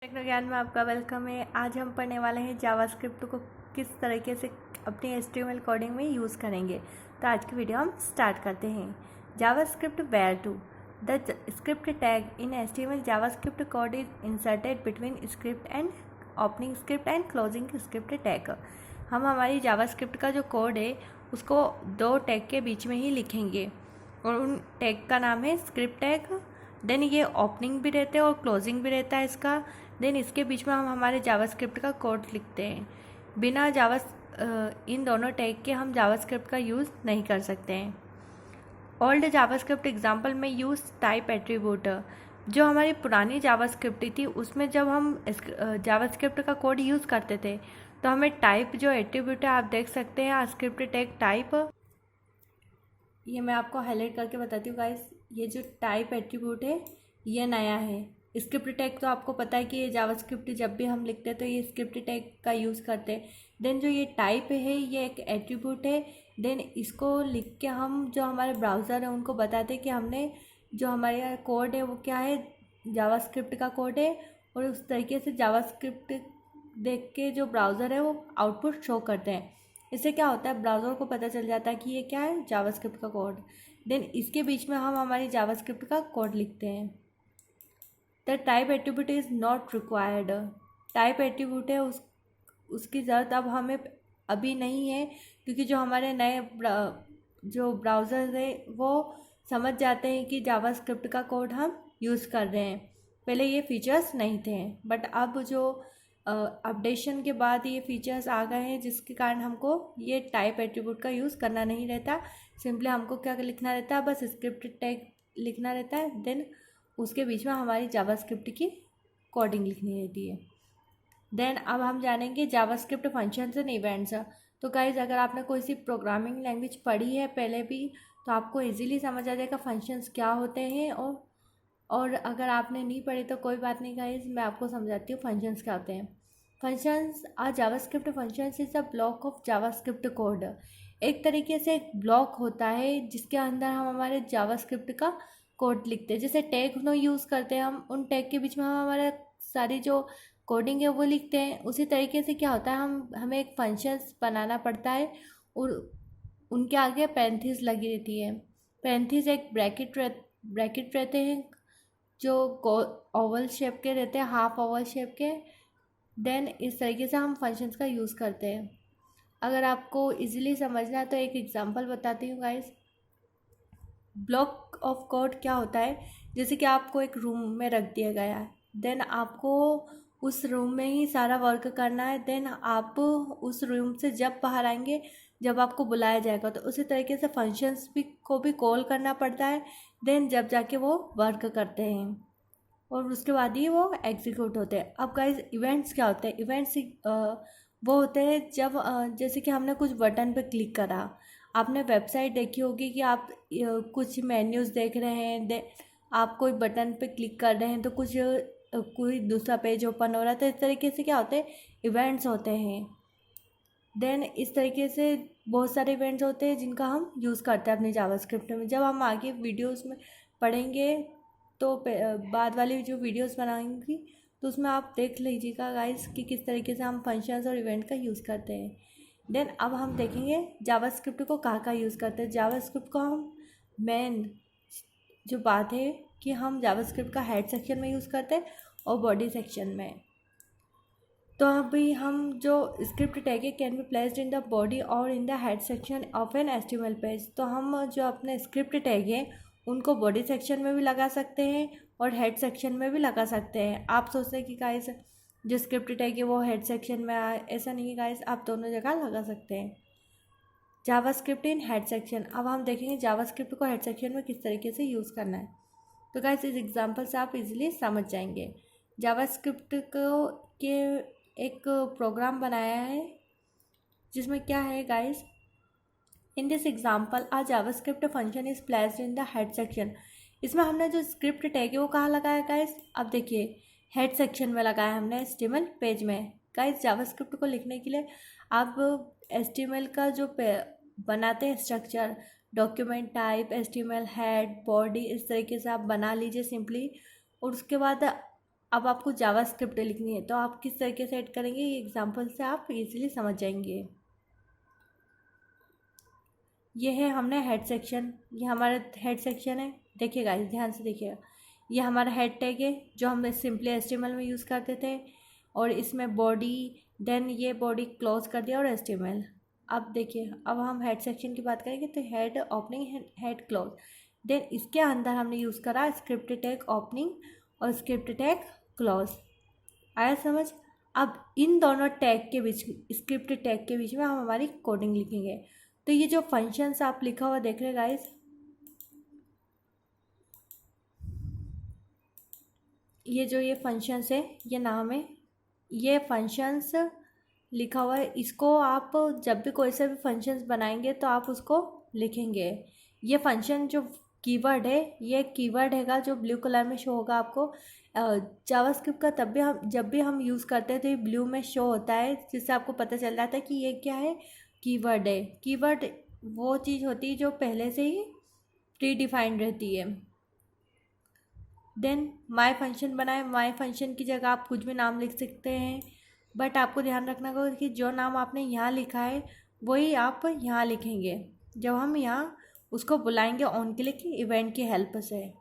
Techno ज्ञान में आपका वेलकम है। आज हम पढ़ने वाले हैं जावास्क्रिप्ट को किस तरीके से अपनी एचटीएमएल कोडिंग में यूज़ करेंगे। तो आज की वीडियो हम स्टार्ट करते हैं। JavaScript where to the script tag in HTML JavaScript code is inserted between script and opening script and closing script tag. हम हमारी जावास्क्रिप्ट का जो कोड है उसको दो टैग के बीच में ही लिखेंगे और उन टैग का नाम है स्क्रिप्ट टैग। देन ये ओपनिंग भी रहते हैं और क्लोजिंग भी रहता है इसका। देन इसके बीच में हम हमारे जावास्क्रिप्ट का कोड लिखते हैं। बिना इन दोनों टैग के हम जावास्क्रिप्ट का यूज़ नहीं कर सकते हैं। ओल्ड जावास्क्रिप्ट एग्जांपल में यूज़ टाइप एट्रीब्यूट। जो हमारी पुरानी जावास्क्रिप्ट थी उसमें जब हम जावास्क्रिप्ट का कोड यूज़ करते थे तो हमें टाइप जो एट्रीब्यूट है आप देख सकते हैं स्क्रिप्ट टैग टाइप। ये मैं आपको हाईलाइट करके बताती हूँ गाइस। ये जो टाइप एट्रीब्यूट है ये नया है। स्क्रिप्ट टैग तो आपको पता है कि ये जावास्क्रिप्ट जब भी हम लिखते हैं तो ये स्क्रिप्ट टैग का यूज़ करते हैं। देन जो ये टाइप है ये एक एट्रीब्यूट है। देन इसको लिख के हम जो हमारे ब्राउज़र है उनको बताते हैं कि हमने जो हमारे कोड है वो क्या है, जावास्क्रिप्ट का कोड है। और उस तरीके से जावास्क्रिप्ट देख के जो ब्राउज़र है वो आउटपुट शो करते हैं। इससे क्या होता है, ब्राउज़र को पता चल जाता है कि ये क्या है, जावास्क्रिप्ट का कोड। देन इसके बीच में हम हमारी जावास्क्रिप्ट का कोड लिखते हैं। The type attribute is not required. Type attribute है उसकी ज़रूरत अब हमें अभी नहीं है, क्योंकि जो हमारे नए जो ब्राउज़र है वो समझ जाते हैं कि जावास्क्रिप्ट का कोड हम यूज़ कर रहे हैं। पहले ये फीचर्स नहीं थे, बट अब जो अपडेशन के बाद ये फीचर्स आ गए हैं जिसके कारण हमको ये टाइप एट्रीब्यूट का यूज़ करना नहीं रहता। सिंपली हमको क्या लिखना रहता है, बस स्क्रिप्ट टैग लिखना रहता है। देन उसके बीच में हमारी जावास्क्रिप्ट की कोडिंग लिखनी रहती है। देन अब हम जानेंगे जावास्क्रिप्ट फंक्शंस एंड इवेंट्स। तो गाइज अगर आपने कोई सी प्रोग्रामिंग लैंग्वेज पढ़ी है पहले भी तो आपको इजीली समझ आ जाएगा फंक्शंस क्या होते हैं। और अगर आपने नहीं पढ़ी तो कोई बात नहीं गाइज, मैं आपको समझाती हूँ फंक्शंस क्या होते हैं। Functions JavaScript functions is a block of JavaScript code. एक तरीके से एक ब्लॉक होता है जिसके अंदर हम हमारे जावास्क्रिप्ट का कोड लिखते हैं। जैसे टैग नो यूज़ करते हैं हम, उन टैग के बीच में हम हमारे सारी जो कोडिंग है वो लिखते हैं। उसी तरीके से क्या होता है, हमें एक फंक्शंस बनाना पड़ता है और उनके आगे पैरेंथेसिस लगी रहती है। पैरेंथेसिस एक ब्रैकेट रहते हैं जो ओवल शेप के रहते हैं, हाफ ओवल शेप के। देन इस तरीके से हम फंक्शंस का यूज़ करते हैं। अगर आपको इजीली समझना है तो एक एग्जांपल बताती हूँ गाइस। ब्लॉक ऑफ कोड क्या होता है, जैसे कि आपको एक रूम में रख दिया गया है। देन आपको उस रूम में ही सारा वर्क करना है। देन आप उस रूम से जब बाहर आएंगे जब आपको बुलाया जाएगा, तो उसी तरीके से फंक्शंस को भी कॉल करना पड़ता है। देन जब जाके वो वर्क करते हैं और उसके बाद ही वो एग्जीक्यूट होते हैं। अब गाइस इवेंट्स क्या होते हैं, इवेंट्स वो होते हैं जब जैसे कि हमने कुछ बटन पे क्लिक करा। आपने वेबसाइट देखी होगी कि आप कुछ मेन्यूज़ देख रहे हैं, आप कोई बटन पे क्लिक कर रहे हैं तो कुछ कोई दूसरा पेज ओपन हो रहा है। तो इस तरीके से क्या होते हैं, इवेंट्स होते हैं। देन इस तरीके से बहुत सारे इवेंट्स होते हैं जिनका हम यूज़ करते हैं अपने जावास्क्रिप्ट में। जब हम आगे वीडियोस में पढ़ेंगे तो बाद वाली जो वीडियोस बनाएंगी तो उसमें आप देख लीजिएगा गाइस कि किस तरीके से हम फंक्शंस और इवेंट का यूज़ करते हैं। देन अब हम देखेंगे जावास्क्रिप्ट को कहाँ यूज़ करते हैं। जावास्क्रिप्ट को हम मेन जो बात है कि हम जावास्क्रिप्ट का हेड सेक्शन में यूज़ करते हैं और बॉडी सेक्शन में। तो अभी हम जो स्क्रिप्ट टैग है can be placed in the body और in the head section of an HTML page. तो हम जो अपने स्क्रिप्ट टैग है उनको बॉडी सेक्शन में भी लगा सकते हैं और हेड सेक्शन में भी लगा सकते हैं। आप सोचते हैं कि गाइस जो स्क्रिप्ट टैग है वो हेड सेक्शन में आए, ऐसा नहीं है गाइस, आप दोनों जगह लगा सकते हैं। JavaScript in head section. अब हम देखेंगे जावास्क्रिप्ट को हेड सेक्शन में किस तरीके से यूज़ करना है। तो गाइस इस एग्जांपल से आप इजीली समझ जाएंगे। जावास्क्रिप्ट को के एक प्रोग्राम बनाया है जिसमें क्या है guys, in this example a JavaScript function is placed in the head section. इसमें हमने जो स्क्रिप्ट टैग है वो कहाँ लगाया गाइस, अब देखिए हेड सेक्शन में लगाया हमने एचटीएमएल पेज में। गाइस जावास्क्रिप्ट को लिखने के लिए आप एचटीएमएल का जो बनाते हैं structure, document type, HTML head, body, इस तरीके से आप बना लीजिए सिंपली। और उसके बाद अब आपको जावा स्क्रिप्ट लिखनी है तो आप किस तरीके से ऐड करेंगे, ये एग्जाम्पल से आप इजीली समझ जाएंगे। ये है हमने हेड सेक्शन, ये हमारा हेड सेक्शन है। देखिएगा, ध्यान से देखिएगा, ये हमारा हेड टैग है जो हम सिंपली HTML में यूज़ करते थे, और इसमें बॉडी, देन ये बॉडी क्लोज कर दिया और HTML। अब देखिए, अब हम हेड सेक्शन की बात करेंगे तो head opening, head close, then इसके अंदर हमने यूज़ करा स्क्रिप्ट टैग ओपनिंग और स्क्रिप्ट टैग क्लोज। आया समझ? अब इन दोनों टैग के बीच, स्क्रिप्ट टैग के बीच में हम हमारी कोडिंग लिखेंगे। तो ये जो फंक्शंस आप लिखा हुआ देख रहे गाइस, ये जो ये फंक्शंस है, ये नाम है, ये फंक्शंस लिखा हुआ है। इसको आप जब भी कोई से भी फंक्शंस बनाएंगे तो आप उसको लिखेंगे। ये फंक्शन जो कीवर्ड है, ये कीवर्ड हैगा जो ब्लू कलर में शो होगा आपको। जावास्क्रिप्ट का तब भी हम जब भी हम यूज़ करते हैं तो ये ब्लू में शो होता है, जिससे आपको पता चल जाता है कि ये क्या है, कीवर्ड है। कीवर्ड वो चीज़ होती है जो पहले से ही प्री डिफाइंड रहती है। देन माय फंक्शन बनाए, माय फंक्शन की जगह आप कुछ भी नाम लिख सकते हैं, बट आपको ध्यान रखना होगा कि जो नाम आपने यहाँ लिखा है वही आप यहाँ लिखेंगे जब हम यहाँ उसको बुलाएंगे ऑन क्लिक इवेंट की हेल्प से।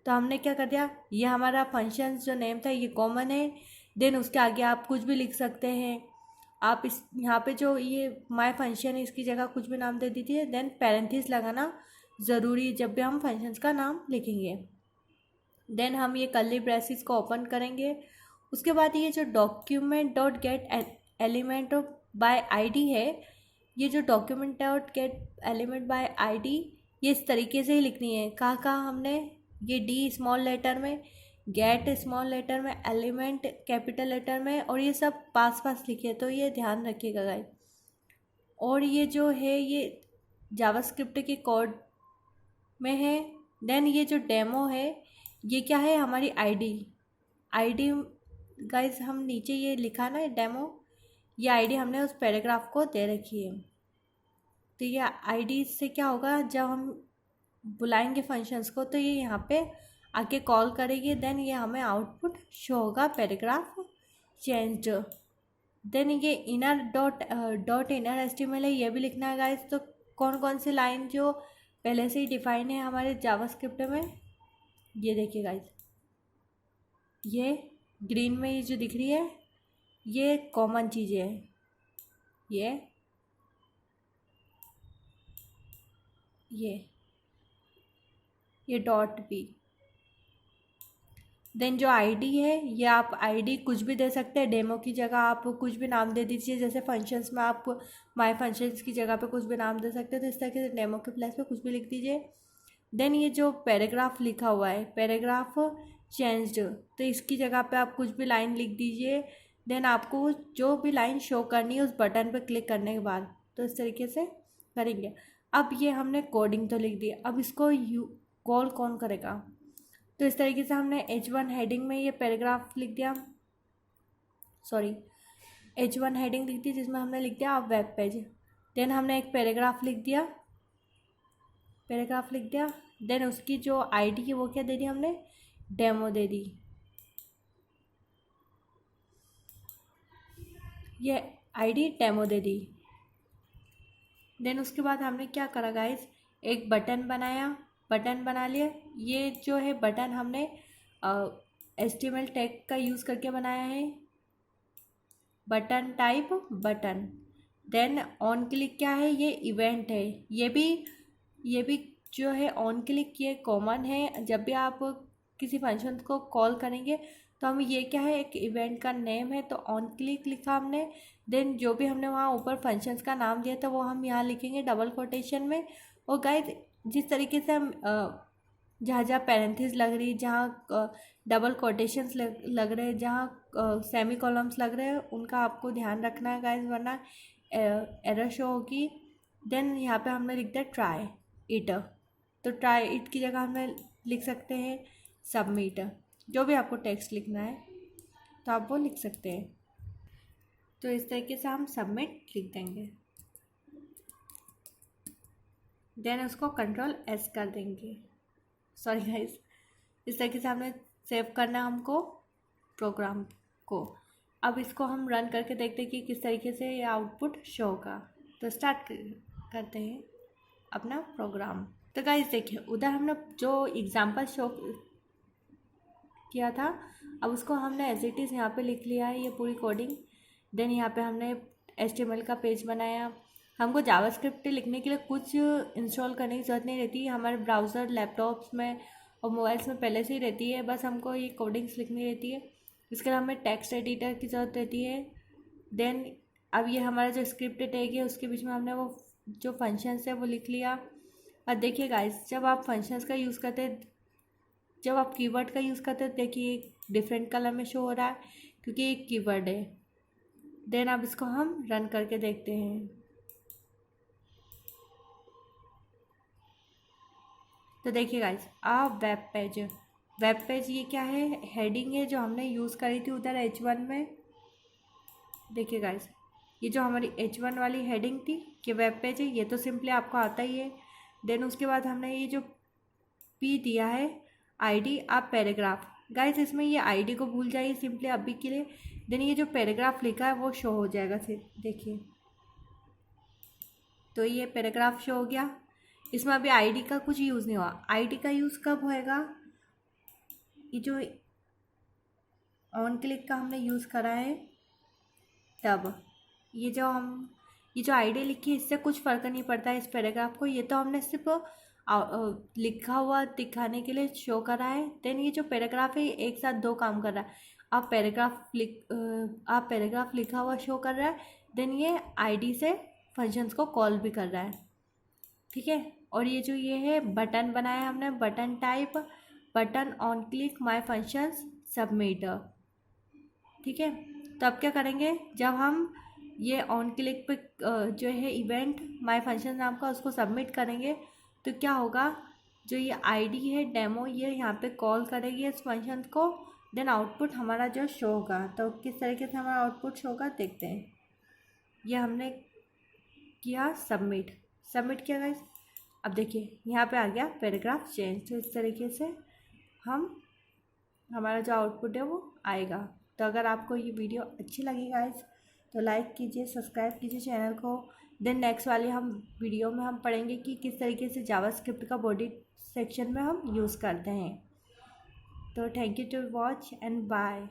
तो हमने क्या कर दिया, ये हमारा फंक्शन जो नेम था ये कॉमन है, देन उसके आगे आप कुछ भी लिख सकते हैं। आप इस यहाँ पे जो ये माय फंक्शन है इसकी जगह कुछ भी नाम दे दीजिए। देन पैरेंथेसिस लगाना ज़रूरी है जब भी हम फंक्शंस का नाम लिखेंगे। देन हम ये कर्ली ब्रेसेस को ओपन करेंगे। उसके बाद ये जो document dot gate element by ID है, ये जो document dot gate element by ID, ये इस तरीके से ही लिखनी है। कहाँ हमने ये डी स्मॉल लेटर में, गेट स्मॉल लेटर में, एलिमेंट कैपिटल लेटर में, और ये सब पास पास लिखे, तो ये ध्यान रखिएगा गाइस। और ये जो है ये जावास्क्रिप्ट के कोड में है। देन ये जो डेमो है ये क्या है, हमारी आईडी गाइस, हम नीचे ये लिखा ना डेमो, ये आईडी हमने उस पैराग्राफ को दे रखी है। तो ये आईडी से क्या होगा, जब हम बुलाएंगे फंक्शंस को तो ये यहाँ पे आके कॉल करेगी, देन ये हमें आउटपुट शो होगा पैराग्राफ चेंज्ड। देन ये इनर डॉट इनर HTML है, ये भी लिखना है गाइस। तो कौन कौन सी लाइन जो पहले से ही डिफाइन है हमारे जावास्क्रिप्ट में, ये देखिए गाइस, ये ग्रीन में ये जो दिख रही है ये कॉमन चीज़ें हैं, ये डॉट भी। देन जो आईडी है, ये आप आईडी कुछ भी दे सकते हैं, डेमो की जगह आप कुछ भी नाम दे दीजिए। जैसे फंक्शंस में आप माय फंक्शंस की जगह पे कुछ भी नाम दे सकते हैं, तो इस तरह से डेमो के प्लेस पे कुछ भी लिख दीजिए। देन ये जो पैराग्राफ लिखा हुआ है, पैराग्राफ चेंज्ड, तो इसकी जगह पे आप कुछ भी लाइन लिख दीजिए। देन आपको जो भी लाइन शो करनी है उस बटन पे क्लिक करने के बाद, तो इस तरीके से करेंगे। अब ये हमने कोडिंग तो लिख दी, अब इसको कॉल कौन करेगा, तो इस तरीके से हमने H1 हेडिंग में ये पैराग्राफ लिख दिया, सॉरी H1 हेडिंग लिख दी जिसमें हमने लिख दिया आप वेब पेज। देन हमने एक पैराग्राफ लिख दिया, देन उसकी जो आईडी है वो क्या दे दी हमने, डेमो दे दी। ये आईडी डेमो दे दी। देन उसके बाद हमने क्या करा गाइस, एक बटन बना लिया। ये जो है बटन हमने HTML टैग का यूज़ करके बनाया है, button type button. Then on click क्या है, ये इवेंट है, ये भी जो है ऑन क्लिक ये कॉमन है। जब भी आप किसी फंक्शन को कॉल करेंगे तो हम ये क्या है, एक इवेंट का नेम है, तो ऑन क्लिक लिखा हमने। देन जो भी हमने वहाँ ऊपर फंक्शंस का नाम दिया था वो हम यहाँ लिखेंगे डबल कोटेशन में। और गाइस जिस तरीके से हम जहाँ जहाँ पैरेंथेसिस लग रही, जहाँ डबल कोटेशंस लग रहे हैं, जहाँ सेमी कॉलम्स लग रहे हैं, उनका आपको ध्यान रखना है गाइस, वरना एरर शो होगी। देन यहाँ पे हमने लिख दिया ट्राई इट, तो ट्राई इट की जगह हमें लिख सकते हैं सबमिट। जो भी आपको टेक्स्ट लिखना है तो आप वो लिख सकते हैं। तो इस तरीके से हम सबमिट लिख देंगे, देन उसको Ctrl+S कर देंगे। सॉरी गाइस, इस तरीके से हमें सेव करना हमको। प्रोग्राम को। अब इसको हम रन करके देखते हैं कि किस तरीके से ये आउटपुट शो होगा। तो स्टार्ट करते हैं अपना प्रोग्राम। तो गाइस देखिए, उधर हमने जो एग्जांपल शो किया था, अब उसको हमने एज इट इज़ यहाँ पे लिख लिया है ये पूरी कोडिंग। देन यहाँ पे हमने HTML का पेज बनाया। हमको जावास्क्रिप्ट लिखने के लिए कुछ इंस्टॉल करने की ज़रूरत नहीं रहती, हमारे ब्राउज़र लैपटॉप्स में और मोबाइल्स में पहले से ही रहती है, बस हमको ये कोडिंग्स लिखनी रहती है। इसके लिए हमें टेक्स्ट एडिटर की ज़रूरत रहती है। देन अब ये हमारा जो स्क्रिप्ट टैग है उसके बीच में हमने वो जो फंक्शंस है वो लिख लिया। और देखिए गाइस, जब आप फंक्शंस का यूज़ करते हैं, जब आप कीवर्ड का यूज़ करते हैं, देखिए एक डिफरेंट कलर में शो हो रहा है क्योंकि एक कीवर्ड है। देन अब इसको हम रन करके देखते हैं। तो देखिए गाइस, वेब पेज ये क्या है, हेडिंग है जो हमने यूज़ करी थी उधर H1 में। देखिए गाइस, ये जो हमारी H1 वाली हेडिंग थी कि वेब पेज है, ये तो सिंपली आपको आता ही है। देन उसके बाद हमने ये जो P दिया है ID आप पैराग्राफ, गाइस इसमें ये ID को भूल जाइए सिंपली अभी के लिए। देन ये जो पैराग्राफ लिखा है वो शो हो जाएगा। देखिए, तो ये पैराग्राफ शो हो गया। इसमें अभी ID का कुछ यूज़ नहीं हुआ। ID का यूज़ कब होएगा, ये जो ऑन क्लिक का हमने यूज़ करा है तब। ये जो ID लिखी है इससे कुछ फ़र्क नहीं पड़ता है इस पैराग्राफ को, ये तो हमने सिर्फ लिखा हुआ दिखाने के लिए शो करा है। देन ये जो पैराग्राफ है ये एक साथ दो काम कर रहा है। आप पैराग्राफ लिखा हुआ शो कर रहा है, देन ये ID से फंक्शंस को कॉल भी कर रहा है, ठीक है। और ये जो ये है बटन बनाया हमने, button type, button on click my functions submit, ठीक है। तो अब क्या करेंगे, जब हम ये ऑन क्लिक पे जो है इवेंट माय फंक्शन नाम का उसको सबमिट करेंगे तो क्या होगा, जो ये ID है डेमो ये यहाँ पे कॉल करेगी इस फंक्शन को। देन आउटपुट हमारा जो शो होगा, तो किस तरीके से हमारा आउटपुट शो होगा देखते हैं। ये हमने किया सबमिट किया गाइस। अब देखिए यहाँ पे आ गया पैराग्राफ चेंज। तो इस तरीके से हमारा जो आउटपुट है वो आएगा। तो अगर आपको ये वीडियो अच्छी लगी गाइस तो लाइक कीजिए, सब्सक्राइब कीजिए चैनल को। देन नेक्स्ट वाले वीडियो में हम पढ़ेंगे कि किस तरीके से जावास्क्रिप्ट का बॉडी सेक्शन में हम यूज़ करते हैं। तो thank you to watch and bye.